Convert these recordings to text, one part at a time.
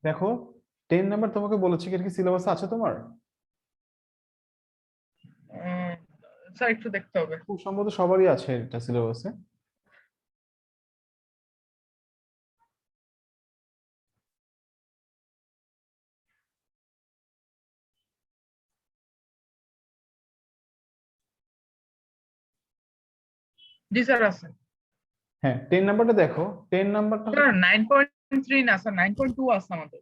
দেখো 10 নাম্বার তোমাকে বলেছে কি সিলেবাস আছে তোমার? স্যার একটু দেখতে হবে। খুব সম্ভবত সবারই আছে এটা সিলেবাসে। জি স্যার আছে। হ্যাঁ 10 নাম্বারটা দেখো। 10 নাম্বারটা স্যার 9.3 না স্যার 9.2 আছে আমাদের।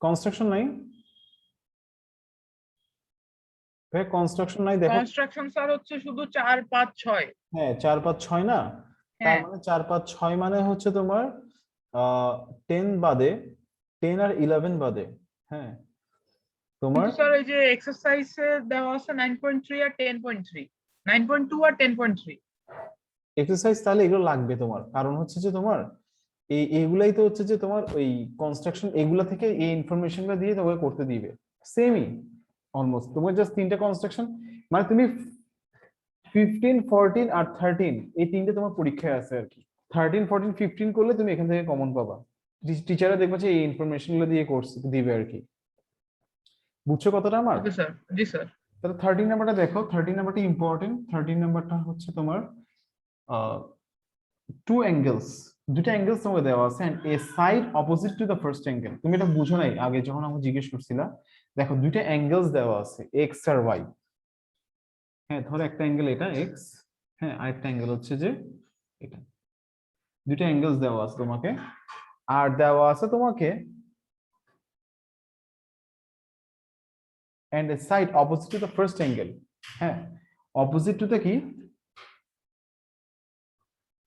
কনস্ট্রাকশন নাই? ভাই কনস্ট্রাকশন নাই দেখো। কনস্ট্রাকশন স্যার হচ্ছে শুধু 4 5 6। হ্যাঁ 4 5 6 না? তার হ্যাঁ মানে 4 5 6 মানে হচ্ছে তোমার 10 বাদে, 10 আর 11 বাদে। হ্যাঁ তোমার কিন্তু স্যার এই যে এক্সারসাইজে দেওয়া আছে 9.3 আর 10.3, 9.2 আর 10.3। এক্সারসাইজ তাহলে এগুলো লাগবে তোমার, কারণ হচ্ছে যে তোমার এইগুলাই তো হচ্ছে যে তোমার ওই কনস্ট্রাকশন এগুলা থেকে এই ইনফরমেশনটা দিয়ে তোমাকে করতে দিবে। সেমই অলমোস্ট তোমার জাস্ট তিনটা কনস্ট্রাকশন, মানে তুমি 15 14 আর 13 এই তিনটে তোমার পরীক্ষায় আছে আর কি। 13 14 15 করলে তুমি এখান থেকে কমন পাবা। টিচাররা দেখবা যে এই ইনফরমেশন গুলো দিয়ে কোর্স দিবে আর কি। বুঝছো কতটা আমার? Okay sir. জি স্যার। তাহলে 13 নাম্বারটা দেখো। 13 নাম্বারটা ইম্পর্টেন্ট। 13 নাম্বারটা হচ্ছে তোমার টু অ্যাঙ্গেলস, দুটো অ্যাঙ্গেলস তোমাকে দেওয়া আছে and a side opposite to the first angle. তুমি এটা বুঝো নাই আগে যখন আমি জিজ্ঞেস করছিলা। দেখো দুটো অ্যাঙ্গেলস দেওয়া আছে এক্স আর ওয়াই। হ্যাঁ ধরো একটা অ্যাঙ্গেল এটা এক্স, হ্যাঁ আরেকটা অ্যাঙ্গেল হচ্ছে যে এটা। দুটো অ্যাঙ্গেলস দেওয়া আছে তোমাকে, আর দেওয়া আছে তোমাকে and a side opposite to the first angle। হ্যাঁ অপোজিট টু দ্য কি,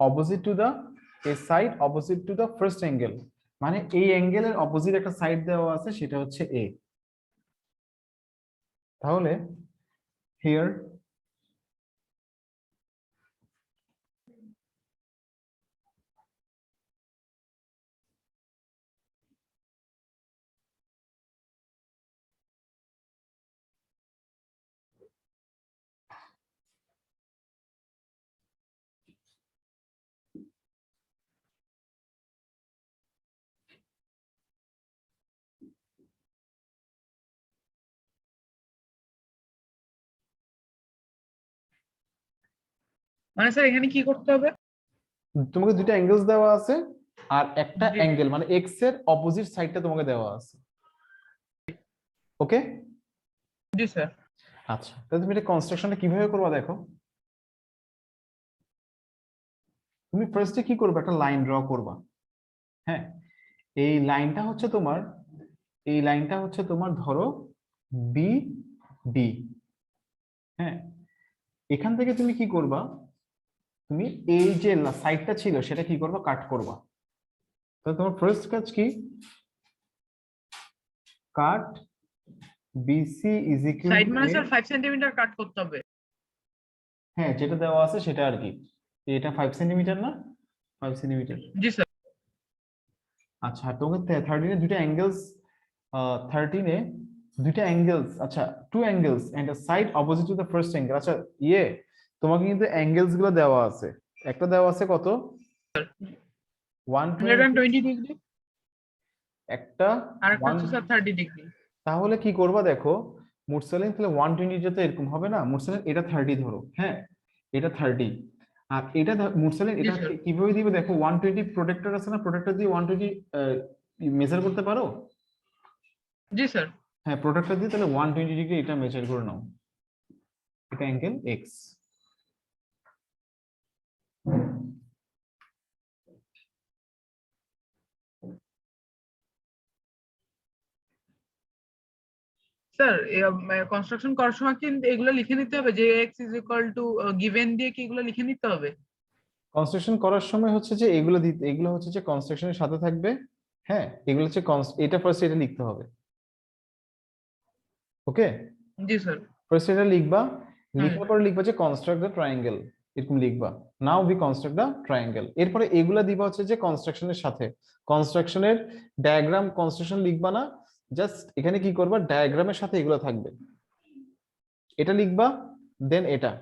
opposite to the A side opposite to the first angle, মানে এই অ্যাঙ্গেলের অপোজিট একটা সাইড দেওয়া আছে সেটা হচ্ছে এ। তাহলে হিয়ার মানে স্যার এখানে কি করতে হবে? তোমাকে দুটো অ্যাঙ্গেলস দেওয়া আছে আর একটা জি অ্যাঙ্গেল মানে এক্স এর অপোজিট সাইডটা তোমাকে দেওয়া আছে। ওকে জি স্যার। আচ্ছা, তাহলে তুমি এটা কনস্ট্রাকশনটা কিভাবে করবা দেখো। তুমি ফার্স্টে কি করবে, একটা লাইন ড্র করবা। হ্যাঁ এই লাইনটা হচ্ছে তোমার, এই লাইনটা হচ্ছে তোমার ধরো বি ডি। হ্যাঁ এখান থেকে তুমি কি করবা, তুমি এই যে সাইডটা ছিল সেটা কি করবা, কাট করবা। তাহলে তোমার ফার্স্ট কাজ কি, cut BC is equal side to মানে এ। স্যার 5 সেন্টিমিটার কাট করতে হবে। হ্যাঁ যেটা দেওয়া আছে সেটা আর কি। এটা 5 সেন্টিমিটার না, 5 সেন্টিমিটার। জি স্যার। আচ্ছা আর তোমাকে 13 এ দুটো অ্যাঙ্গেলস, 13 এ দুটো অ্যাঙ্গেলস, আচ্ছা two angles and a side opposite to the first angle. আচ্ছা ইয়ে তোমাকে কিন্তু অ্যাঙ্গেলস গুলো দেওয়া আছে। একটা দেওয়া আছে কত, 120, 120 ডিগ্রি একটা আর একটা 1। হচ্ছে স্যার 30 ডিগ্রি। তাহলে কি করবা দেখো, মুরসালিন তাহলে 120 তো এরকম হবে না, মুরসালিন এটা 30 ধরো। হ্যাঁ এটা 30 আর এটা মুরসালিন জি এটা স্যার। কিভাবে দিবে দেখো, 120 প্রোটেক্টর আছে না, প্রোটেক্টর দিয়ে 120 মেজার করতে পারো। জি স্যার। হ্যাঁ প্রোটেক্টর দিয়ে তাহলে 120 ডিগ্রি এটা মেজার করে নাও। এটা অ্যাঙ্গেল এক্স। স্যার কনস্ট্রাকশন করার সময় কি এগুলো লিখে নিতে হবে যে x is equal two given দিয়ে কি এগুলো লিখে নিতে হবে? কনস্ট্রাকশন করার সময় হচ্ছে যে এগুলো দিতে, এগুলো হচ্ছে যে কনস্ট্রাকশনের সাথে থাকবে। হ্যাঁ এগুলো হচ্ছে এটা ফার্স্ট এটা লিখতে হবে। ওকে জি স্যার। ফার্স্ট এটা লিখবা, হুম। লিখার পরে লিখবা যে কনস্ট্রাক্ট দ্য ট্রায়াঙ্গেল, এরকম লিখবা। Now we construct the triangle. এরপরে এগুলা দিবা হচ্ছে যে কনস্ট্রাকশনের সাথে, কনস্ট্রাকশনের ডায়াগ্রাম কনস্ট্রাকশন লিখবা না, জাস্ট এখানে কি করবা ডায়াগ্রামের সাথে এগুলো থাকবে, এটা লিখবা, দেন এটা,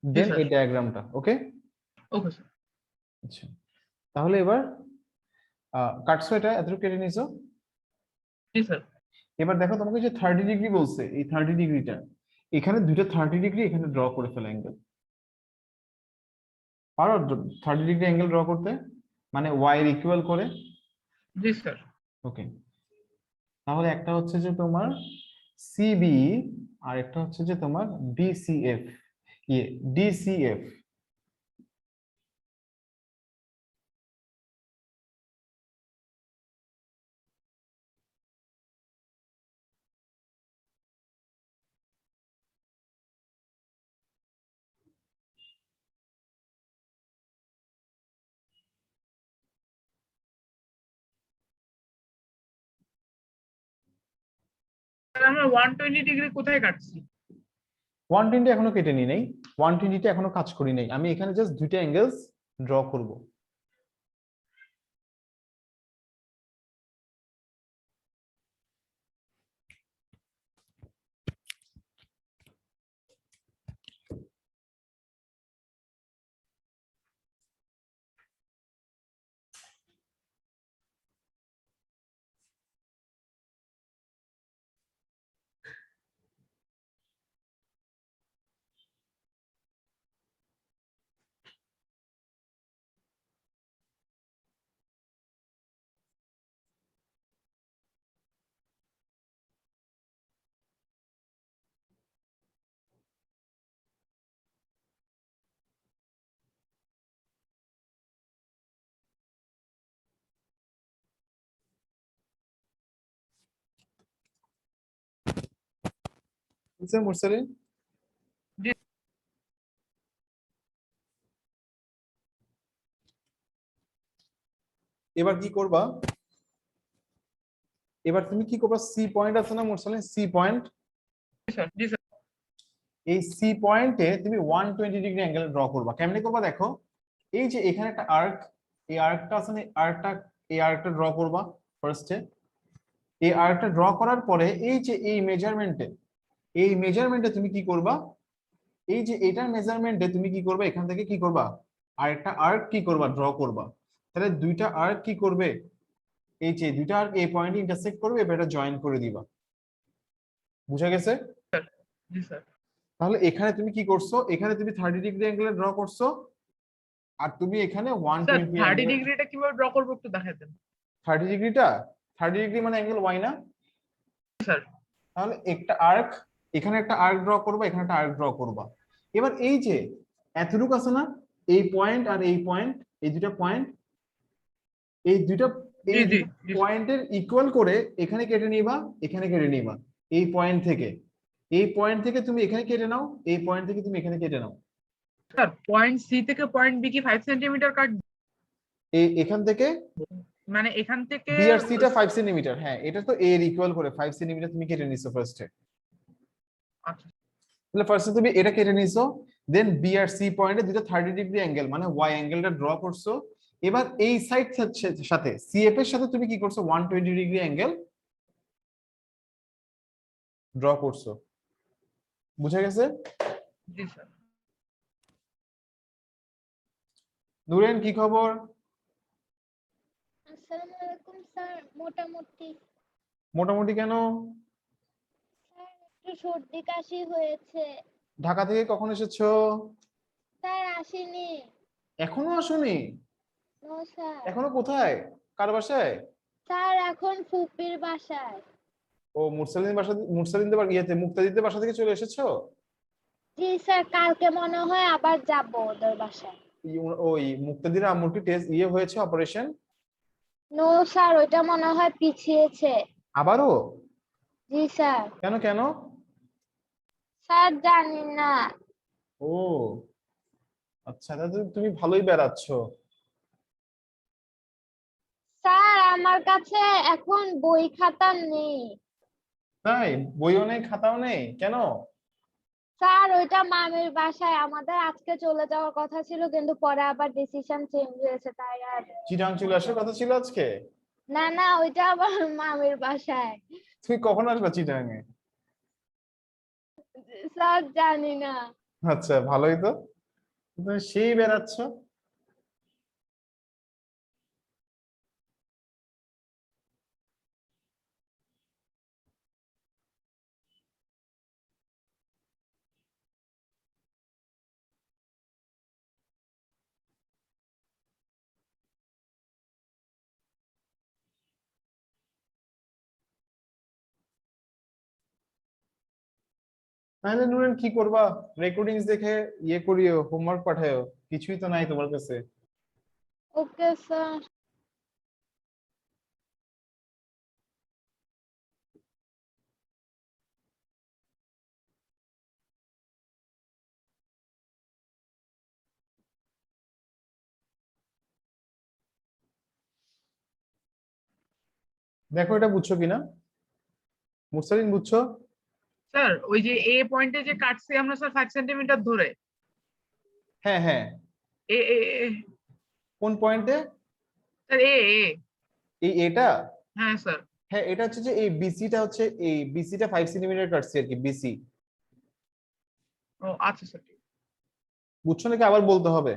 জি দেন স্যার। এই ডায়াগ্রামটা। ওকে ওকে স্যার। আচ্ছা তাহলে এবার কাটছো এটা এতটুকু কেটে নিছো। জি স্যার। এবার দেখো তোমাকে যে 30 ডিগ্রি বলছে, এই 30 ডিগ্রিটা এখানে দুইটা 30 ডিগ্রি এখানে ড্র করে ফেলো অ্যাঙ্গেল। পারো 30 ডিগ্রি অ্যাঙ্গেল ড্র করতে, মানে ওয়াই এর ইকুয়াল করে? জি স্যার। ওকে, তাহলে একটা হচ্ছে যে তোমার সিবি আর একটা হচ্ছে যে তোমার বিসিএফ, ডিসিএফ। স্যার আমরা 120 ডিগ্রি কোথায় কাটছি? 120 এখনো কেটে নি নাই, 120টা এখনো কাজ করি নাই, আমি এখানে জাস্ট দুইটা অ্যাঙ্গেলস ড্র করব। বুঝছেন মুরসালিন? জি এবার কি করবা, এবার তুমি কি করবা, সি পয়েন্ট আছে না মুরসালিন, সি পয়েন্ট, স্যার। জি স্যার। এই সি পয়েন্টে তুমি 120 ডিগ্রি অ্যাঙ্গেল ড্র করবা। কেমনে করবা দেখো, এই যে এখানে একটা আর্ক, এই আর্কটা আছে না, এই আর্কটা ড্র করবা ফার্স্টে। এই আর্কটা ড্র করার পরে এই যে এই মেজারমেন্টে তুমি কি করবা, এই যে এটার মেজারমেন্টে তুমি কি করবা, এখান থেকে কি করবা, আরেকটা আর্ক কি করবা, ড্র করবা। তাহলে দুইটা আর্ক কি করবে, এই যে দুইটা আর্ক এই পয়েন্টে ইন্টারসেক্ট করবে, এবার এটা জয়েন করে দিবা। বুঝা গেছে? জি স্যার। তাহলে এখানে তুমি কি করছো, এখানে তুমি 30 ডিগ্রি অ্যাঙ্গেলে ড্র করছো, আর তুমি এখানে স্যার 120 থার্টি অ্যাঙ্গেলে। ডিগ্রিটা কিভাবে ড্র করবো একটু দেখাই দেন। 30 ডিগ্রিটা, 30 ডিগ্রি মানে অ্যাঙ্গেল ওয়াই না? স্যার। তাহলে একটা আর্ক, এখানে একটা আর্ক ড্র করবা, এখানে একটা আর্ক ড্র করবা। এবার এই যে এতটুকু আছে না, এই পয়েন্ট আর এই পয়েন্ট, এই দুইটা পয়েন্ট, এই দুইটা জি এই জি দুইটা জি পয়েন্টের ইকুয়াল করে এখানে কেটে নিবা, এখানে কেটে নিবা। এই পয়েন্ট থেকে, এই পয়েন্ট থেকে তুমি এখানে কেটে নাও, এই পয়েন্ট থেকে তুমি এখানে কেটে নাও। স্যার পয়েন্ট সি থেকে পয়েন্ট বি কি 5 সেন্টিমিটার কাটবো? এই এখান থেকে মানে এখান থেকে বি আর সি টা 5 সেন্টিমিটার, হ্যাঁ এটা তো এর ইকুয়াল করে 5 সেন্টিমিটার তুমি কেটে নিছো ফার্স্টে। আচ্ছা তাহলে ফার্স্টে তুমি এটা কেটে নিছো, দেন বি আর সি পয়েন্টে দুটো 30 ডিগ্রি অ্যাঙ্গেল মানে ওয়াই অ্যাঙ্গেলটা ড্র করছো। এবার এই সাইড সাথে সিএফ এর সাথে তুমি কি করছো, 120 ডিগ্রি অ্যাঙ্গেল ড্র করছো। বুঝা গেছে? জি স্যার। নুরেন কি খবর? আসসালামু আলাইকুম স্যার। মোটামুটি মোটামুটি কেন? স্যার একটু সর্দি কাশি হয়েছে। ঢাকা থেকে কখন এসেছো? স্যার আসেনি। এখনো আসোনি? No sir. এখনো কোথায়, কার বাসায়? স্যার এখন ফুপির বাসায়। ও মুরসালিন বাসা, মুরসালিনদের ইয়েতে মুক্তাদিদের বাসা থেকে চলে এসেছো? জি স্যার, কালকে মনে হয় আবার যাব ওদের বাসায়। ওই মুক্তাদির আম্মুর কি টেস্ট ইয়ে হয়েছে, অপারেশন? নো স্যার, ওইটা মনে হয় পিছিয়েছে। আবারও? জি স্যার। কেন কেন? স্যার জানি না। ও আচ্ছা, তাহলে তুমি ভালোই বেড়াচ্ছ। স্যার আমার কাছে এখন বই খাতা নেই। তাই? বইও নেই, খাতাও নেই, কেন? স্যার ওইটা মামির বাসায়, আমাদের আজকে চলে যাওয়ার কথা ছিল কিন্তু পরে আবার ডিসিশন চেঞ্জ হয়েছে তাই আর। চিটাং চলে আসার কথা ছিল আজকে? না না, ওইটা আবার মামির বাসায়। তুমি কখন আসবা চিটাং এ? স্যার জানি না। আচ্ছা ভালোই তো, তুমি সেই বেড়াচ্ছ। তাহলে নুরেন কি করবা? রেকর্ডিংস দেখে ইয়ে করিও, হোমওয়ার্ক পাঠায়ো, কিছুই তো নাই তোমার কাছে। Okay sir. দেখো এটা বুঝছো কিনা, মুরসালিন বুঝছো? স্যার ওই যে এ পয়েন্টে যে কাটছি আমরা স্যার 5 সেন্টিমিটার ধরে, হ্যাঁ হ্যাঁ। এ এ এ কোন পয়েন্টে? স্যার এ এ এই এটা? হ্যাঁ স্যার। হ্যাঁ এটা হচ্ছে যে এই বিসিটা হচ্ছে, এই বিসিটা 5 সেন্টিমিটার কাটছে আর কি, বিসি। ও আচ্ছা স্যার, ঠিক বুঝছো নাকি আবার বলতে হবে?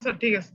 স্যার ঠিক আছে।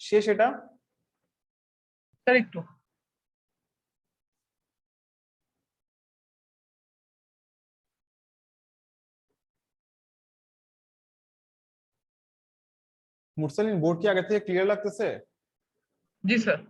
শেষ এটা? স্যার একটু। মুরসালিন বোর্ড কি আগে থেকে ক্লিয়ার লাগতেছে? জি স্যার।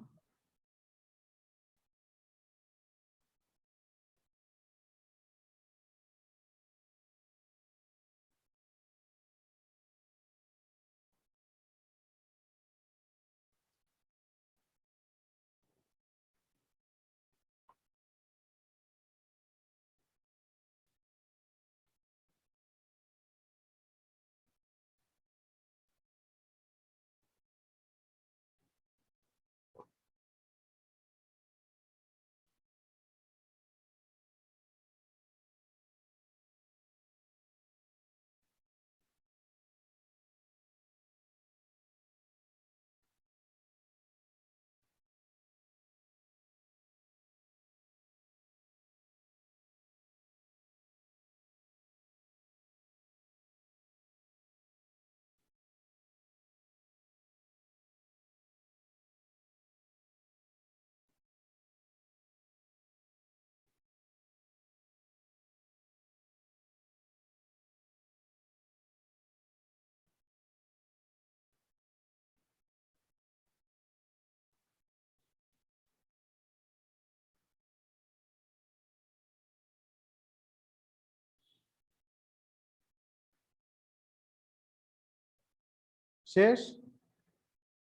শেষ?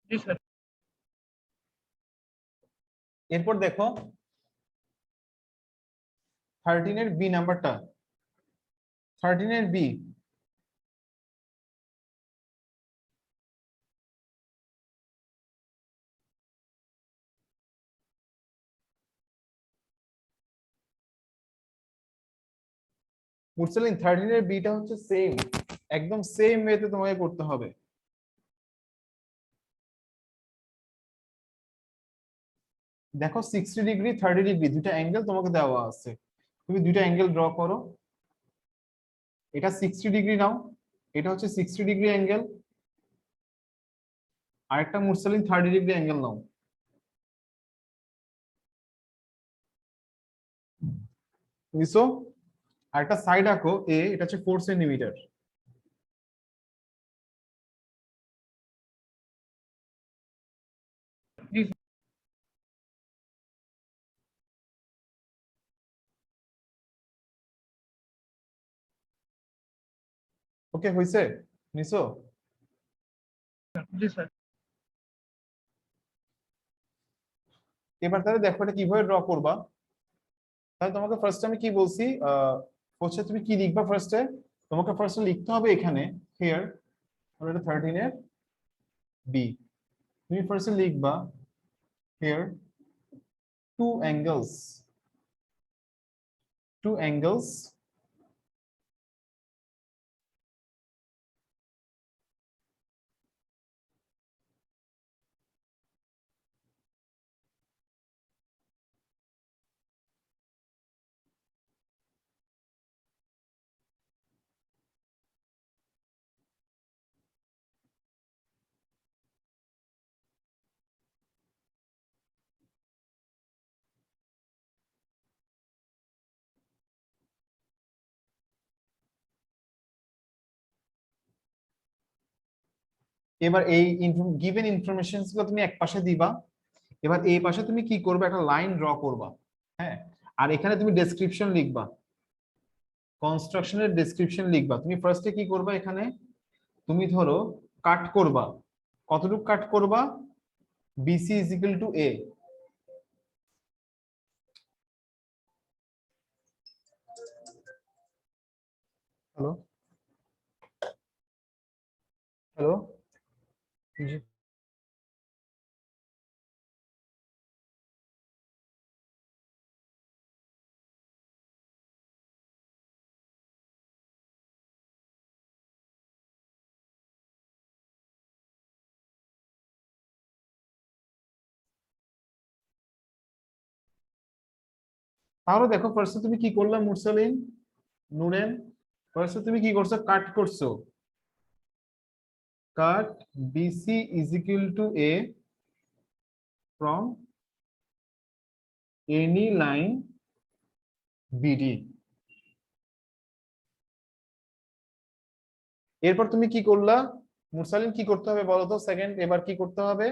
জি স্যার। এরপর দেখো 13 এর বি নাম্বারটা, 13 এর বি। মুরসালিন 13 এর বিটা হচ্ছে সেম, একদম সেম ওয়েতে তোমাকে করতে হবে। দেখো 60 ডিগ্রি 30 ডিগ্রি দুইটা অ্যাঙ্গেল তোমাকে দেওয়া আছে, তুমি দুইটা অ্যাঙ্গেল ড্র করো। এটা 60 ডিগ্রি নাও, এটা হচ্ছে 60 ডিগ্রি অ্যাঙ্গেল। আরেকটা মুরসালিন 30 ডিগ্রি অ্যাঙ্গেল নাও। বুঝছো? আরেকটা সাইড আঁকো এ, এটা হচ্ছে 4 সেন্টিমিটার। জি ওকে হয়েছে? নিছো? স্যার। জি স্যার। এবার তাহলে দেখো এটা কিভাবে ড্র করবা। তাহলে তোমাকে ফার্স্ট আমি কি বলছি, হচ্ছে তুমি কি লিখবা ফার্স্টে, তোমাকে ফার্স্টে লিখতে হবে এখানে হিয়ার, এটা 13 এর বি। তুমি ফার্স্টে লিখবা here two angles, two angles এবার এই গিভেন ইনফরমেশনস গুলো তুমি এক পাশে দিবা। এবার এই পাশে তুমি কি করবে, একটা লাইন ড্র করবা। হ্যাঁ, আর এখানে তুমি ডেসক্রিপশন লিখবা, কনস্ট্রাকশনের ডেসক্রিপশন লিখবা। তুমি ফার্স্টে কি করবা, এখানে তুমি ধরো কাট করবা, কতটুকু কাট করবা, BC is equal to A. Hello, hello, জি। তাহলে দেখো ফার্স্টে তুমি কি করলা মুরসালিন, নুরেন, ফার্স্টে তুমি কি করছো, কাট করছো, cut BC is equal to A from any line BD. এরপর তুমি কি করলা মুরসালিন, কি করতে হবে বলো তো সেকেন্ড, এবার কি করতে হবে?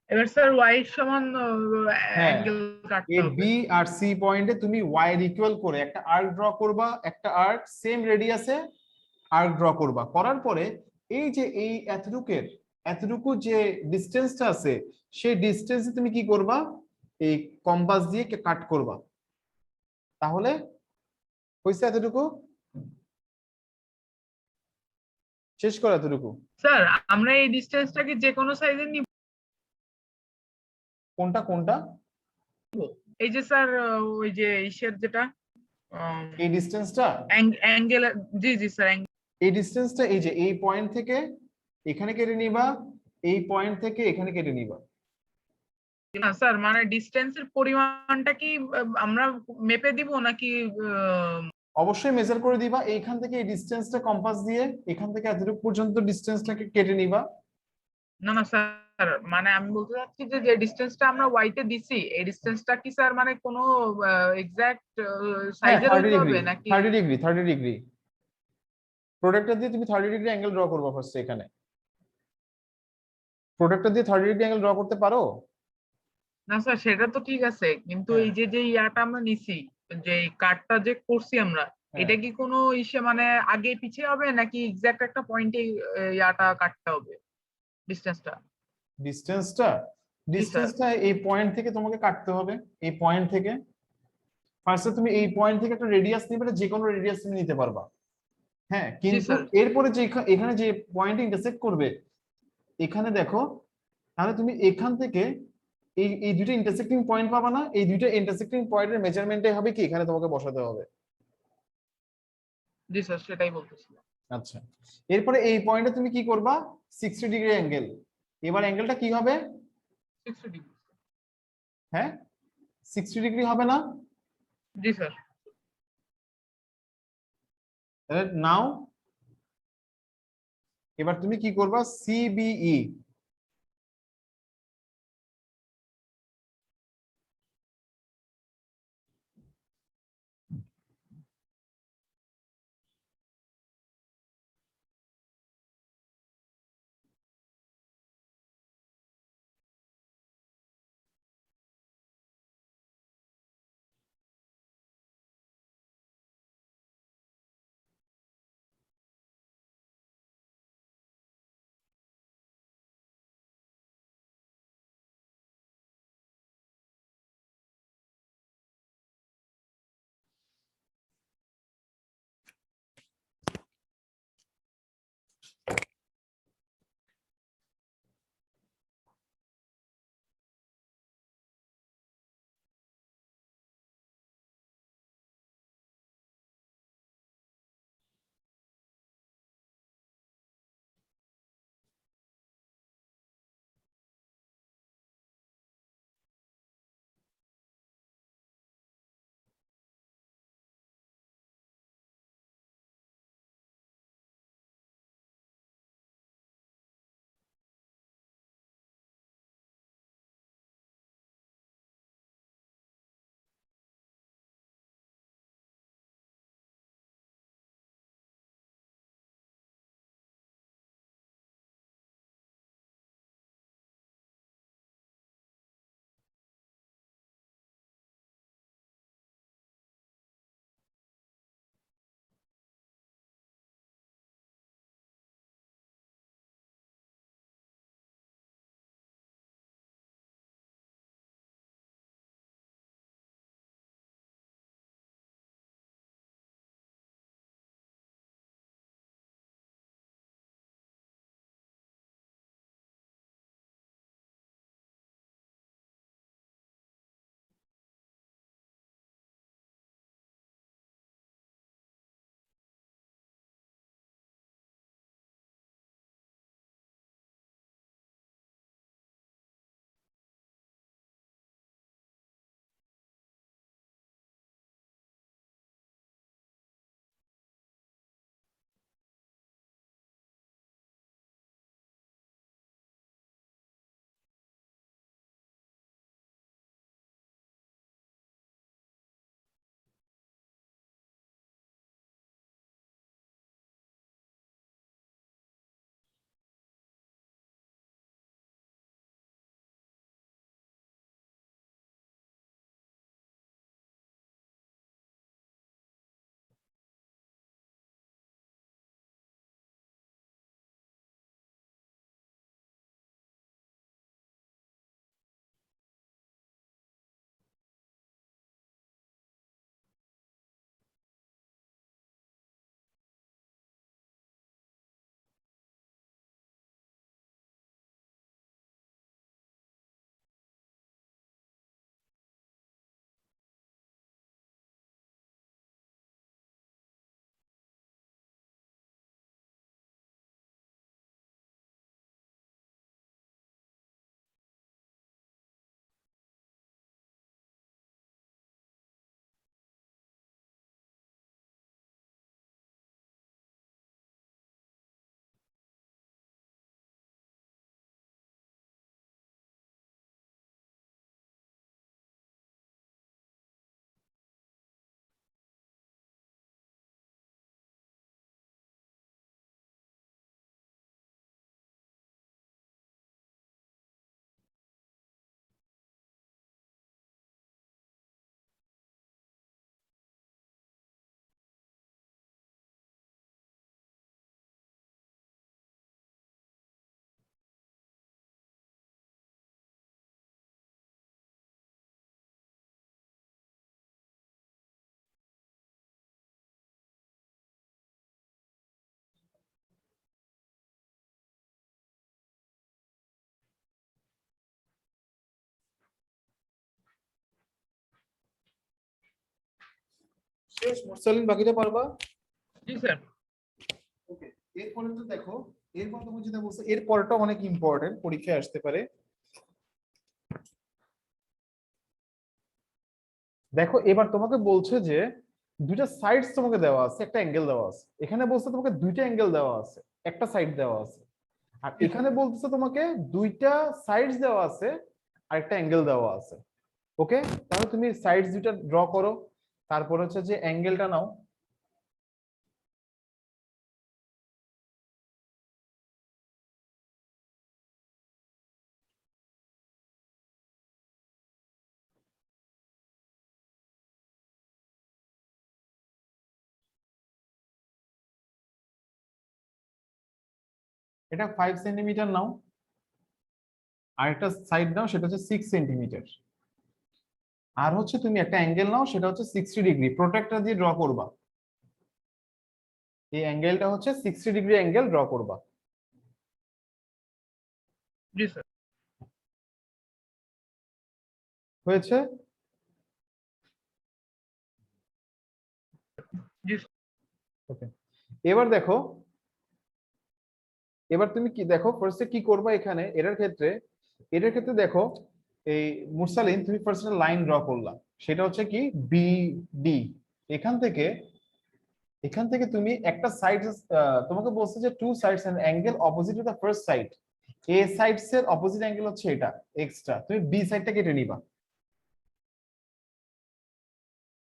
এবার স্যার ওয়াই সমান হ্যাঁ, অ্যাঙ্গেল কাটতে এই হবে। বি আর সি পয়েন্টে তুমি ওয়াই এর ইকুয়াল করে একটা আর্ক ড্র করবা, একটা আর্ক সেম রেডিয়াসে আর্ক ড্র করবা। করার পরে এই যে এই এতটুকু যে ডিসটেন্সটা আছে, সেই ডিসটেন্সে তুমি কি করবা, এই কম্পাস দিয়ে কাট করবা। তাহলে হয়েছে এতটুকু, শেষ করা এতটুকু। স্যার আমরা এই ডিসটেন্সটাকে যে কোনো সাইজের নিব? কোনটা কোনটা? এই যে স্যার ওই যে ইসের যেটা এই ডিসটেন্সটা, অ্যাঙ্গেল, জি জি স্যার। এই ডিসটেন্সটা এই যে এই পয়েন্ট থেকে এখানে কেটে নিবা, এই পয়েন্ট থেকে এখানে কেটে নিবা। না স্যার, মানে ডিসটেন্সের পরিমাণটা কি আমরা মেপে দিব নাকি? অবশ্যই মেজার করে দিবা, এইখান থেকে এই ডিসটেন্সটা কম্পাস দিয়ে এখান থেকে এতটুকু পর্যন্ত ডিসটেন্সটাকে কেটে নিবা। না না স্যার, মানে আমি বলতে চাচ্ছি যে যে ডিসটেন্সটা আমরা ওয়াইতে দিছি, এই ডিসটেন্সটা কি স্যার মানে কোনো এক্সাক্ট হ্যাঁ, সাইজের 30 হইতে ডিগ্রি, হবে নাকি? 30 ডিগ্রি, 30 ডিগ্রি। প্রোডাক্টটা দিয়ে তুমি 30 ডিগ্রি অ্যাঙ্গেল ড্র করবা ফার্স্ট। এখানে প্রোডাক্টটা দিয়ে 30 ডিগ্রি অ্যাঙ্গেল ড্র করতে পারো? না স্যার, সেটা তো ঠিক আছে, কিন্তু হ্যাঁ, এই যে যে ইয়াটা আমরা নিছি, যে কাটটা যে করছি আমরা, হ্যাঁ। এটা কি কোনো ইসে মানে আগে পিছিয়ে হবে নাকি এক্সাক্ট একটা পয়েন্টে ইয়াটা কাটতে হবে ডিসটেন্সটা? ডিসটেন্সটা, জি স্যার। ডিসটেন্সটা এই পয়েন্ট থেকে তোমাকে কাটতে হবে। এই পয়েন্ট থেকে ফার্স্টে তুমি এই পয়েন্ট থেকে একটা রেডিয়াস নিবে, যে কোনো রেডিয়াস তুমি নিতে পারবা। হ্যাঁ, জি কিন্তু স্যার। এরপরে যে এখানে যে পয়েন্ট ইন্টারসেক্ট করবে, এখানে দেখো, তাহলে তুমি এখান থেকে এই এই দুটো ইন্টারসেক্টিং পয়েন্ট পাবা না, এই দুটো ইন্টারসেক্টিং পয়েন্টের মেজারমেন্টে হবে কি, এখানে তোমাকে বসাতে হবে। জি স্যার, সেটাই বলতেছিলাম। আচ্ছা, এরপরে এই পয়েন্টে তুমি কি করবা, 60 ডিগ্রি অ্যাঙ্গেল। এবার অ্যাঙ্গেলটা কি হবে? 60 ডিগ্রি। হ্যাঁ, 60 ডিগ্রি হবে না? জি স্যার। নাও এবার তুমি কি করবা, সিবিই, শেষ মুরসালিন, বাকিটা পারবা? জি স্যার। ওকে, এরপরে তো দেখো, এরপর তুমি যেটা বলছো এর পরটা অনেক ইম্পর্টেন্ট, পরীক্ষায় আসতে পারে। দেখো এবার তোমাকে বলছে যে দুইটা সাইডস তোমাকে দেওয়া আছে, একটা অ্যাঙ্গেল দেওয়া আছে। এখানে বলছে তোমাকে দুইটা অ্যাঙ্গেল দেওয়া আছে, একটা সাইড দেওয়া আছে। আর এখানে বলতেছে তোমাকে দুইটা সাইডস দেওয়া আছে আর একটা অ্যাঙ্গেল দেওয়া আছে। ওকে, তাহলে তুমি সাইডস দুইটা ড্র করো, তারপর হচ্ছে যে অ্যাঙ্গেলটা নাও। এটা 5 সেন্টিমিটার নাও, আর একটা সাইড নাও সেটা হচ্ছে 6 সেন্টিমিটার। আর হচ্ছে তুমি একটা অ্যাঙ্গেল নাও সেটা হচ্ছে 60 ডিগ্রি, প্রোট্রাক্টর দিয়ে ড্র করবা। এই অ্যাঙ্গেলটা হচ্ছে 60 ডিগ্রি অ্যাঙ্গেল ড্র করবা। জি স্যার। হয়েছে? জি ওকে, এবার দেখো, এবার তুমি কি দেখো ফার্স্টে কি করবা এখানে এটার ক্ষেত্রে দেখো, এই মুরসালিন তুমি ফার্স্ট একটা লাইন ড্র করলা, সেটা হচ্ছে কি বি ডি। এখান থেকে তুমি একটা সাইড, তোমাকে বলছে যে two sides and angle opposite to the first side. এ সাইডস এর অপোজিট অ্যাঙ্গেল হচ্ছে এটা এক্সট্রা, তুমি বি সাইডটা কেটে নিবা।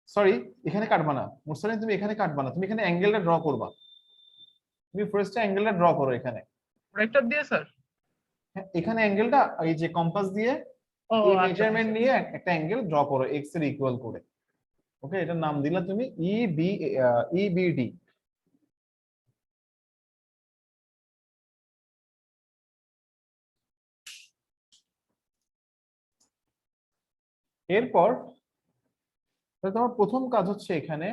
সরি, এখানে কাটবা না মুরসালিন, তুমি এখানে কাটবা না, তুমি এখানে অ্যাঙ্গেলটা ড্র করবা। তুমি ফার্স্টে অ্যাঙ্গেলটা ড্র করো এখানে। প্রোটেক্টর দিয়ে স্যার। হ্যাঁ, এখানে অ্যাঙ্গেলটা এই যে কম্পাস দিয়ে ও এই আচ্ছা মেজারমেন্ট নিয়ে একটা অ্যাঙ্গেল ড্র করো এক্স এর ইকুয়াল করে। ওকে, এটার নাম দিলা তুমি ইবিডি। এরপর তাহলে তোমার প্রথম কাজ হচ্ছে এখানে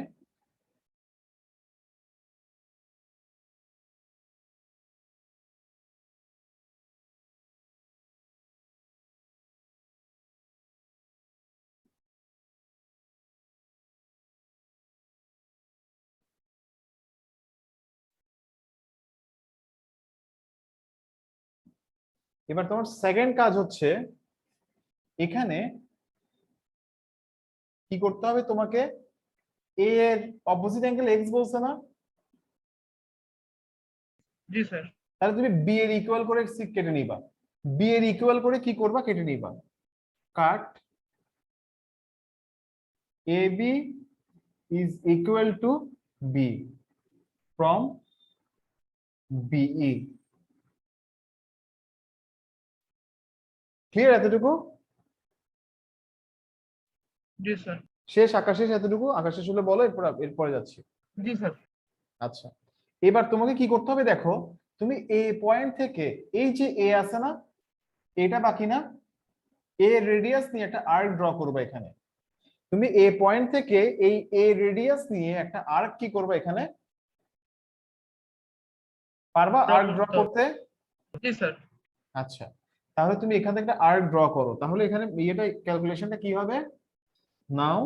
এবার তোমার সেকেন্ড কাজ হচ্ছে এখানে কি করতে হবে তোমাকে, এ এর অপোজিট অ্যাঙ্গেল এক্স বলছে না? জি স্যার। তাহলে তুমি বি এর ইকুয়াল করে কেটে নিবা। বি এর ইকুয়াল করে কি করবা, কেটে নিবা। Cut A B is equal to B from BE. Clear এতটুকু? জি স্যার। শেষ, আকাশ শেষ, এতটুকু আকাশ শেষ হলে বলো, এরপরে যাচ্ছি। জি স্যার। আচ্ছা, এবার তোমাকে কি করতে হবে দেখো, তুমি এ পয়েন্ট থেকে এই যে এ আছে না, এটা বাকি না, এ রেডিয়াস নিয়ে একটা আর্ক ড্র করবে এখানে। তুমি এ পয়েন্ট থেকে এই এ রেডিয়াস নিয়ে একটা আর্ক কি করবে এখানে, পারবা আর্ক ড্র করতে? জি স্যার। আচ্ছা, তাহলে তুমি এখান থেকে একটা আর্ক ড্র করো, তাহলে এখানে এটা ক্যালকুলেশনটা কি হবে নাও।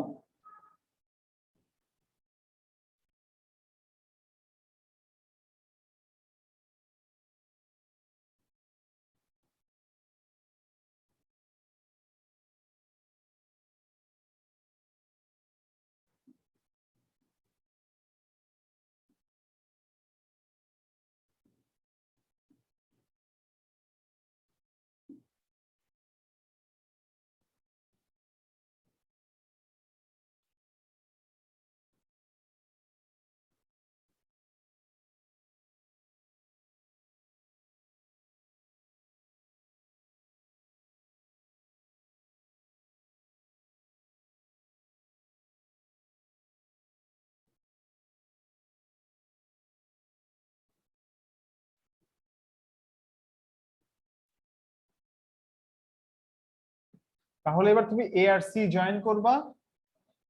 তাহলে এবার তুমি এ আর সি জয়েন করবা,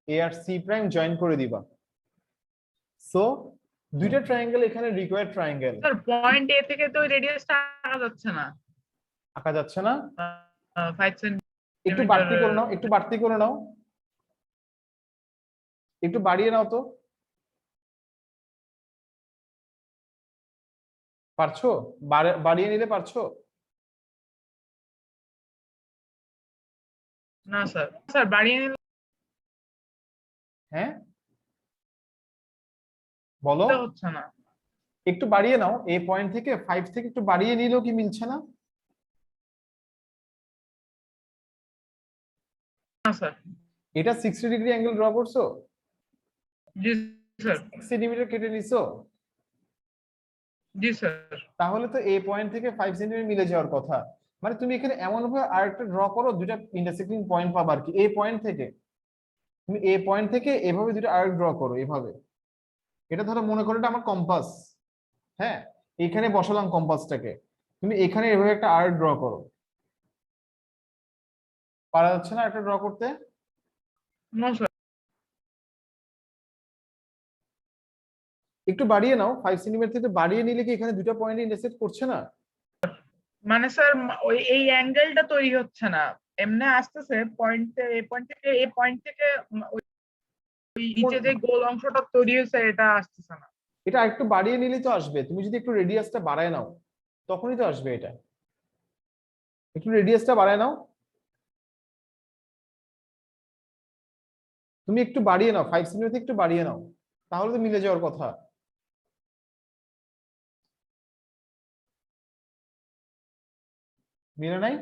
এ আর সি প্রাইম জয়েন করে দিবা। সো দুইটা ট্রায়াঙ্গেল এখানে রিকোয়ার্ড ট্রায়াঙ্গেল। স্যার পয়েন্ট এ থেকে তো রেডিয়াসটা আঁকা যাচ্ছে না। আঁকা যাচ্ছে না? 5 একটু সেন্টিমিটার। বাড়তি করে নাও, একটু বাড়তি করে নাও। একটু বাড়িয়ে নাও তো, পারছো? বাড়িয়ে নিলে পারছো? না স্যার, স্যার বাড়িয়ে নিলে হ্যাঁ বলো, হচ্ছে না। একটু বাড়িয়ে নাও, এই পয়েন্ট থেকে 5 থেকে একটু বাড়িয়ে নিলেও কি মিলছে না? না স্যার। এটা 60 ডিগ্রি অ্যাঙ্গেল ড্র করছো, জি স্যার। 6 সেন্টিমিটার কেটে নিছো, জি স্যার। তাহলে তো এই পয়েন্ট থেকে 5 সেন্টিমিটার মিলে যাওয়ার কথা। মানে তুমি এখানে এমন ভাবে আরেকটা ড্র করো, দুইটা ইন্টারসেক্টিং পয়েন্ট পাবা আর কি। এই পয়েন্ট থেকে তুমি এই পয়েন্ট থেকে এভাবে দুটো আর্ক ড্র করো এভাবে। এটা ধরো মনে করো এটা আমার কম্পাস, হ্যাঁ, এখানে বসালাম কম্পাসটাকে, তুমি এখানে এভাবে একটা আর্ক ড্র করো। পারা যাচ্ছে না একটা ড্র করতে? না স্যার। একটু বাড়িয়ে নাও, 5 সেন্টিমিটার থেকে বাড়িয়ে নিলে কি এখানে দুটো পয়েন্ট ইন্টারসেক্ট করছে না? মানে স্যার ওই এই অ্যাঙ্গেলটা তৈরি হচ্ছে না, এমনি আসতেছে পয়েন্টে, এই পয়েন্ট থেকে এই পয়েন্ট থেকে ওই নিচে যে গোল অংশটা তৈরি হয়েছে এটা আসতেছে না। এটা একটু বাড়িয়ে নিলেই তো আসবে, তুমি যদি একটু রেডিয়াসটা বাড়ায় নাও তখনই তো আসবে এটা। একটু রেডিয়াসটা বাড়ায় নাও, তুমি একটু বাড়িয়ে নাও, 5 সেন্টিমিটার থেকে একটু বাড়িয়ে নাও, তাহলে তো মিলে যাওয়ার কথা। মিলে নাই?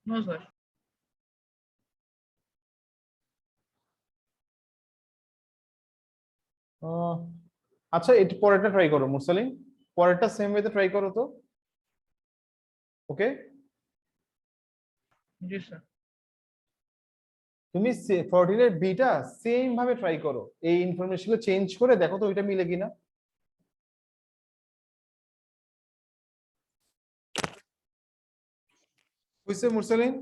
No sir. আহ, আচ্ছা এটা পরেরটা ট্রাই করো মুরসালিন, পরেরটা সেম ওয়েতে ট্রাই করো তো। ওকে, জি স্যার। তুমি 14 এর বিটা সেম ভাবে ট্রাই করো, এই ইনফরমেশন চেঞ্জ করে দেখো তো ওইটা মিলে কিনা। বুঝছে মুরসালিন?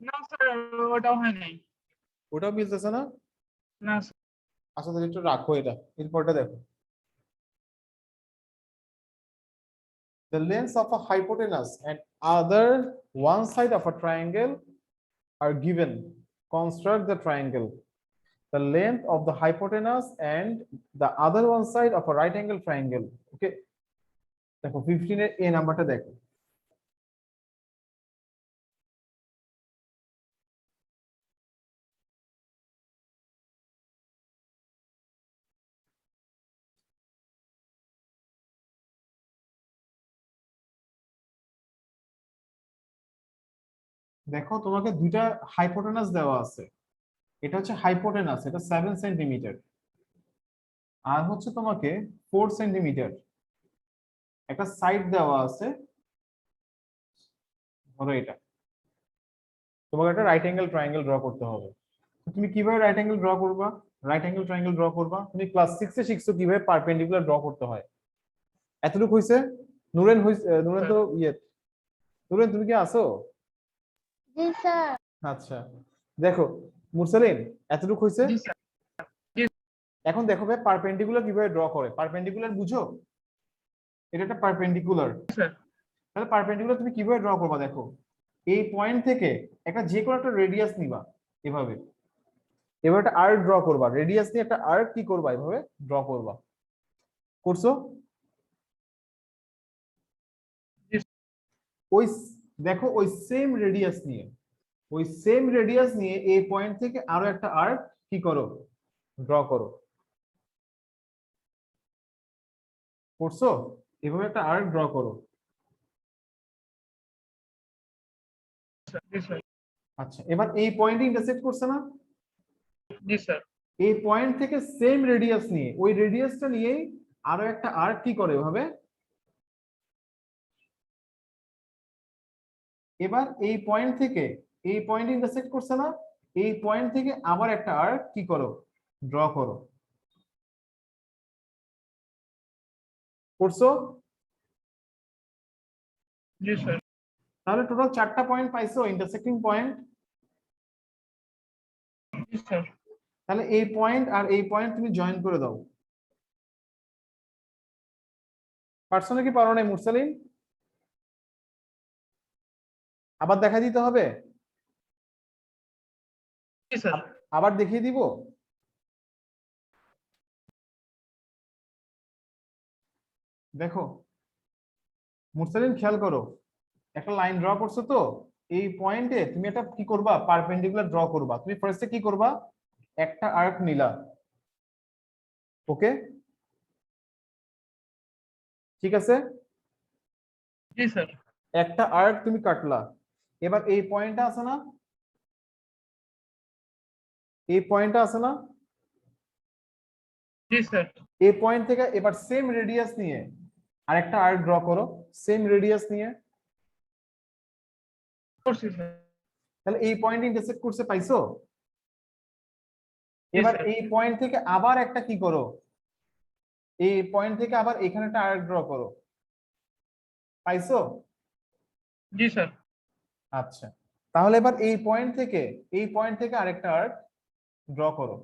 না স্যার, ওটাও হয় নাই। ওটাও মিলতেছে না? না স্যার। আচ্ছা তাহলে একটু রাখো এটা, এরপরটা দেখো। The lengths of a hypotenuse and other one side of a triangle are given. Construct the triangle. The length of the hypotenuse and the other one side of a right angle triangle. Okay. দেখো 15 এর এই নাম্বারটা দেখো। দেখো তোমাকে দুইটা hypotenuse দেওয়া আছে, এটা হচ্ছে হাইপোটেনাস, এটা 7 সেন্টিমিটার, আর হচ্ছে তোমাকে 4 সেন্টিমিটার একটা সাইড দেওয়া আছে, ধরো এটা। তোমাকে একটা রাইট অ্যাঙ্গেল ট্রায়াঙ্গেল ড্র করতে হবে। তো তুমি কিভাবে রাইট অ্যাঙ্গেল ড্র করবা? রাইট অ্যাঙ্গেল ট্রায়াঙ্গেল ড্র করবা, তুমি ক্লাস 6 এ শিখছো কিভাবে পারপেন্ডিকুলার ড্র করতে হয়। এতটুকু হইছে? নুরেন হইছে? নুরেন তো ইয়ে, নুরেন তুমি কি আছো? জি স্যার। আচ্ছা দেখো মুরসালিন, এতটুকু হইছে? জি স্যার। জি এখন দেখো ভাই পারপেন্ডিকুলার কিভাবে ড্র করে, পারপেন্ডিকুলার বুঝো? এটা একটা পারপেন্ডিকুলার, স্যার। তাহলে পারপেন্ডিকুলার তুমি কিভাবে ড্র করবা দেখো, এই পয়েন্ট থেকে একটা যে কোনো একটা রেডিয়াস নিবা এভাবে, এবার একটা আর্ক ড্র করবা, রেডিয়াস নিয়ে একটা আর্ক কি করবা এভাবে ড্র করবা। করছো? জি ওই দেখো ওই সেম রেডিয়াস নিয়ে, ওই সেম রেডিয়াস নিয়ে এই পয়েন্ট থেকে আরো একটা আর্ক কি করো ড্র করো। করছো? এভাবে একটা আর্ক ড্র করো। স্যার। জি স্যার। আচ্ছা এবার এই পয়েন্টে ইন্টারসেক্ট করছে না? জি স্যার। এই পয়েন্ট থেকে সেম রেডিয়াস নিয়ে ওই রেডিয়াসটা নিয়েই আরো একটা আর্ক কি করে এভাবে। এবার এই পয়েন্ট থেকে এই পয়েন্ট ইন্টারসেক্ট করছে না, এই পয়েন্ট থেকে আবার একটা আর্ক কি করো ড্র করো। করছো? জি স্যার। তাহলে টোটাল 4টা পয়েন্ট পাইছো ইন্টারসেক্টিং পয়েন্ট। জি স্যার। তাহলে এই পয়েন্ট আর এই পয়েন্ট তুমি জয়েন করে দাও। পারছো নাকি পারো নাই মুরসালিন? আবার দেখা দিতে হবে? জি স্যার। আবার দেখিয়ে দিব। দেখো মুরসালিন খেয়াল করো, একটা লাইন ড্র করছো তো, এই পয়েন্টে তুমি একটা কি করবা, পারপেন্ডিকুলার ড্র করবা। তুমি ফার্স্টে কি করবা, একটা আর্ক নিলা, ওকে ঠিক আছে, জি স্যার। একটা আর্ক তুমি কাটলা। এবার এই পয়েন্টটা আছে না, এই পয়েন্টটা আছে না, জি স্যার। এই পয়েন্ট থেকে এবার সেম রেডিয়াস নিয়ে আরেকটা আর্ক ড্র করো, সেম রেডিয়াস নিয়ে। করছি স্যার। তাহলে এই পয়েন্ট ইন্টারসেক্ট করছে, পাইছো? জি এবার স্যার। এই পয়েন্ট থেকে আবার একটা কি করো, এই পয়েন্ট থেকে আবার এখানে একটা আর্ক ড্র করো, পাইছো? জি স্যার। আচ্ছা, তাহলে এবার এই পয়েন্ট থেকে আরেকটা আর্ক ড্র করো,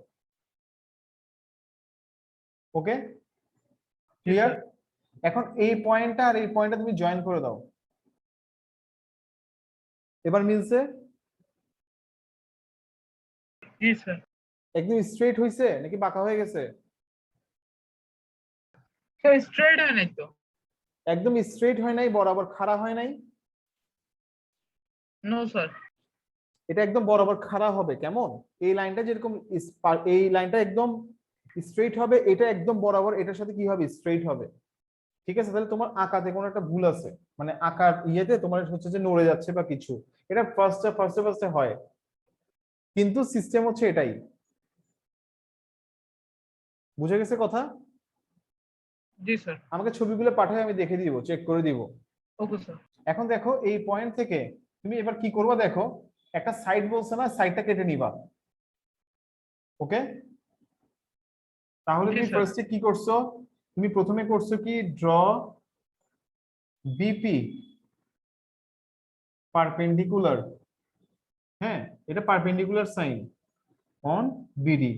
ওকে জি ক্লিয়ার? স্যার। এখন এই পয়েন্টটা আর এই পয়েন্টটা তুমি জয়েন করে দাও, এবার মিলছে? জি স্যার। একদম স্ট্রেট হইছে নাকি বাঁকা হয়ে গেছে? স্যার স্ট্রেট হয় নাই তো। একদম স্ট্রেট হয় নাই, বরাবর খাড়া হয় নাই। No sir. এটা একদম বরাবর খাড়া হবে, কেমন? এই লাইনটা যেরকম এই লাইনটা একদম স্ট্রেট হবে, এটা একদম বরাবর এটার সাথে কি হবে, স্ট্রেট হবে। ঠিক আছে, তাহলে তোমার আঁকাতে কোনো একটা ভুল আছে, মানে আঁকার ইয়েতে তোমার হচ্ছে যে নড়ে যাচ্ছে বা কিছু, এটা ফার্স্টে হয়, কিন্তু সিস্টেম হচ্ছে এটাই। বুঝে গেছে কথা? জি স্যার। আমাকে ছবিগুলো পাঠায়, আমি দেখে দিব, চেক করে দিব। Okay sir. এখন দেখো এই পয়েন্ট থেকে তুমি এবার কি করবা, দেখো একটা সাইড বলছে না, সাইডটা কেটে নিবা, ওকে? তাহলে জি তুমি স্যার। ফার্স্টে কি করছো, তুমি প্রথমে করছো কি, ড্র বিপি পারপেন্ডিকুলার, হ্যাঁ এটা পারপেন্ডিকুলার সাইন অন বিডি।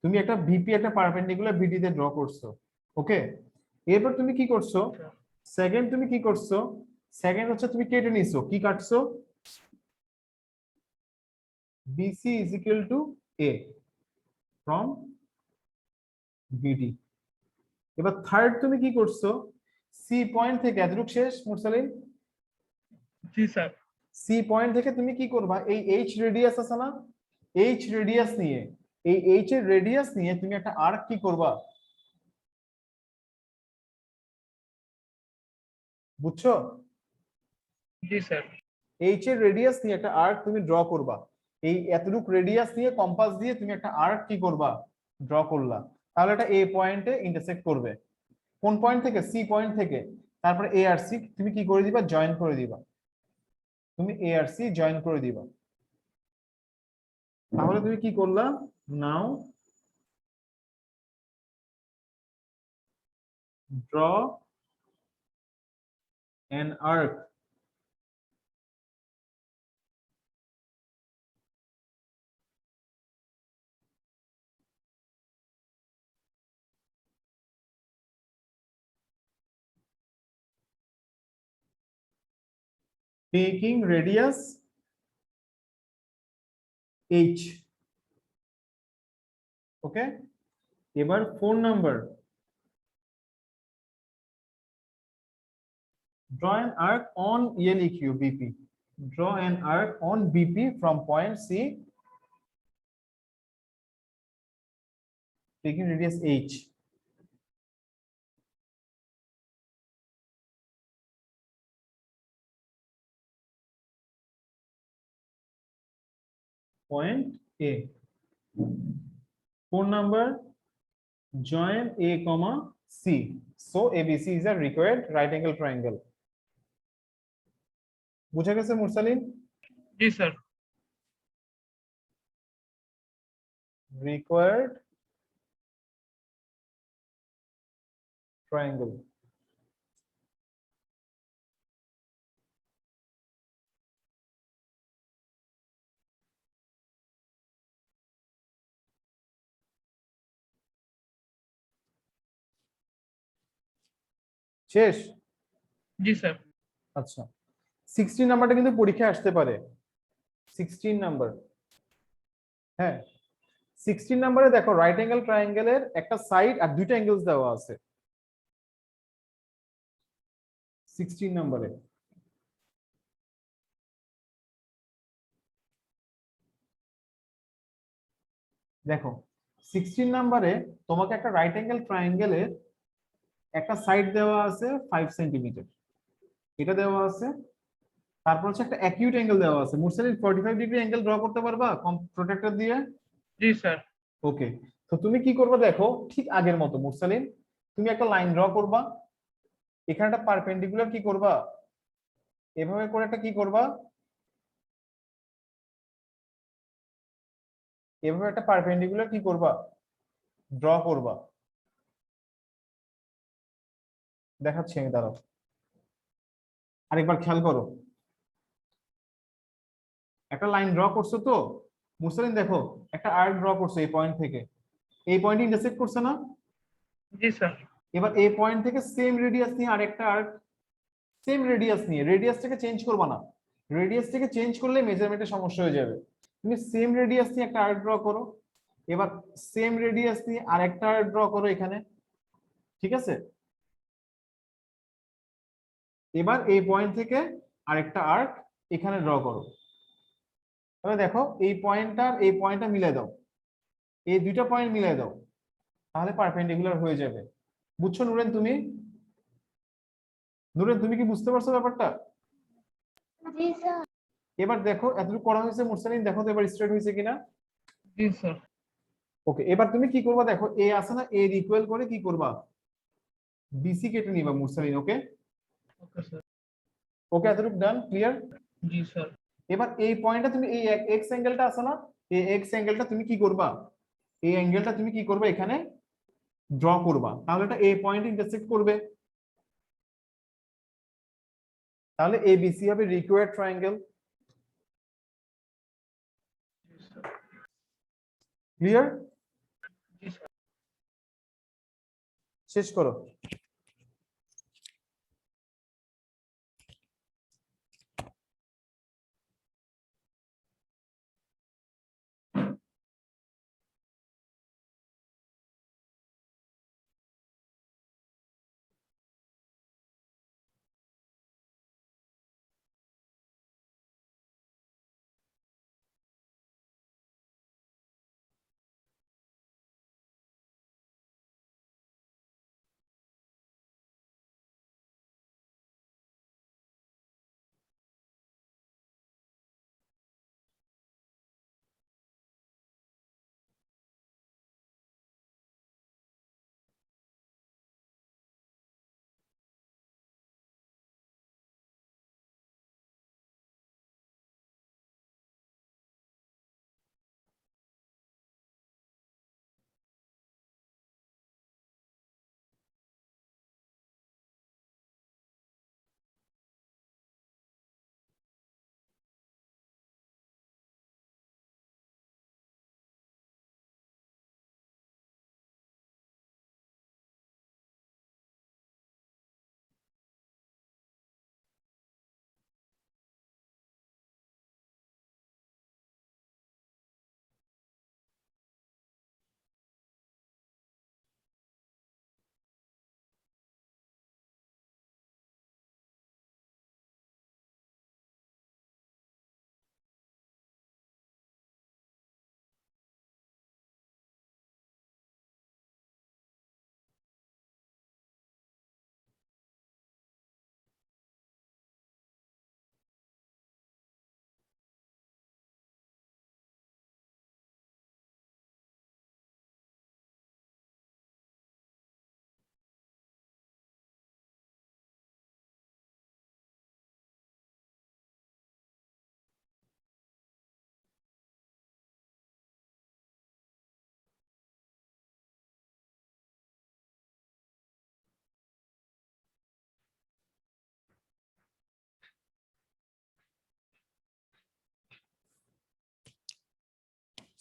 তুমি একটা ভিপি একটা পারপেন্ডিকুলার বিডি তে ড্র করছো, ওকে? এরপর তুমি কি করছো, সেকেন্ড তুমি কি করছো, সেকেন্ড হচ্ছে তুমি কেটে নিছো, কি কাটছো, BC is equal to A from BD. এবার থার্ড তুমি কি করছো, সি পয়েন্ট থেকে এতটুকু শেষ মুরসালিন, জি স্যার। সি পয়েন্ট থেকে তুমি কি করবা, এই এইচ রেডিয়াস আছে না, এইচ রেডিয়াস নিয়ে, এই এইচ এর রেডিয়াস নিয়ে তুমি একটা আর্ক কি করবা, বুঝছো? জি স্যার। এইচ এর রেডিয়াস নিয়ে একটা আর্ক তুমি ড্র করবা, এই এতটুকু রেডিয়াস নিয়ে কম্পাস দিয়ে তুমি একটা আর্ক কি করবা, ড্র করলা। তাহলে এটা এ পয়েন্টে ইন্টারসেক্ট করবে, কোন পয়েন্ট থেকে, সি পয়েন্ট থেকে। তারপরে এ আর সি তুমি কি করে দিবা, জয়েন করে দিবা, তুমি এ আর সি জয়েন করে দিবা। তাহলে তুমি কি করলা, now draw an arc taking radius h, okay? এবার 4 number, draw an arc on ইয়ে লিখিও BP, draw an arc on bp from point c taking radius h, point a. 4 number, join a comma c, so abc is a required right angle triangle. বুঝা গেছে মুরসালিন? জি sir. required triangle. শেষ? জি sir. আচ্ছা, 16 নাম্বারটা কিন্তু পরীক্ষায় আসতে পারে, 16 নাম্বার, হ্যাঁ 16 নম্বরে দেখো রাইট অ্যাঙ্গেল ট্রায়াঙ্গেলের একটা সাইড আর দুইটা অ্যাঙ্গেলস দেওয়া আছে 16 নম্বরে। দেখো 16 নম্বরে তোমাকে একটা রাইট অ্যাঙ্গেল ট্রায়াঙ্গেলের একটা সাইড দেওয়া আছে 5 সেন্টিমিটার, এটা দেওয়া আছে। তারপর হচ্ছে একটা অ্যাকিউট অ্যাঙ্গেল দেওয়া আছে। মুরসালিন 45 ডিগ্রি অ্যাঙ্গেল ড্র করতে পারবা প্রোটেক্টর দিয়ে? জি স্যার। ওকে, তো তুমি কি করবে দেখো, ঠিক আগের মতো মুরসালিন তুমি একটা লাইন ড্র করবা, এখানে একটা পারপেন্ডিকুলার কি করবা, এভাবে করে একটা কি করবা, এভাবে একটা পারপেন্ডিকুলার কি করবা, ড্র করবা। দেখাচ্ছি আমি, দাঁড়াও আরেকবার খেয়াল করো। একটা লাইন ড্র করছো তো মুরসালিন, দেখো একটা আর্ক ড্র করছো এই পয়েন্ট থেকে, এই পয়েন্ট ইন্টারসেক্ট করছে না? জি স্যার। এবার এই পয়েন্ট থেকে সেম রেডিয়াস নিয়ে আরেকটা আর্ক, সেম রেডিয়াস নিয়ে, রেডিয়াসটাকে চেঞ্জ করবা না, রেডিয়াসটাকে চেঞ্জ করলে মেজারমেন্টের সমস্যা হয়ে যাবে। তুমি সেম রেডিয়াস নিয়ে একটা আর্ক ড্র করো, এবার সেম রেডিয়াস নিয়ে আরেকটা আর্ক ড্র করো এখানে, ঠিক আছে? এবার এই পয়েন্ট থেকে আরেকটা আর্ক এখানে ড্র করো। তাহলে দেখো এই পয়েন্টটা এই পয়েন্টটা মিলাই দাও, এই দুইটা পয়েন্ট মিলাই দাও, তাহলে পারপেন্ডিকুলার হয়ে যাবে। বুঝছো নুরেন তুমি? নুরেন তুমি কি বুঝতে পারছো ব্যাপারটা? জি স্যার। এবার দেখো এতটুকু করা হয়েছে মুরসালিন, দেখো তো এবার স্ট্রেট হয়েছে কিনা। জি স্যার। ওকে, এবার তুমি কি করবা দেখো, এ আছে না, এর ইকুয়াল করে কি করবা, বিসি কেটে নিবা মুরসালিন। ওকে ওকে স্যার। ওকে, এতটুকু ডান, ক্লিয়ার? জি স্যার। এবার এই পয়েন্টটা তুমি এই এক্স অ্যাঙ্গেলটা আছে না, এই এক্স অ্যাঙ্গেলটা তুমি কি করবা, এই অ্যাঙ্গেলটা তুমি কি করবে এখানে ড্র করবা, তাহলে এটা এই পয়েন্ট ইন্টারসেক্ট করবে, তাহলে এবিসি হবে রিকোয়ার্ড ট্রায়াঙ্গেল। ক্লিয়ার? জি স্যার। শেষ করো।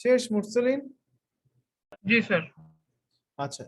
শেষ মুরসালিন? জি স্যার। আচ্ছা,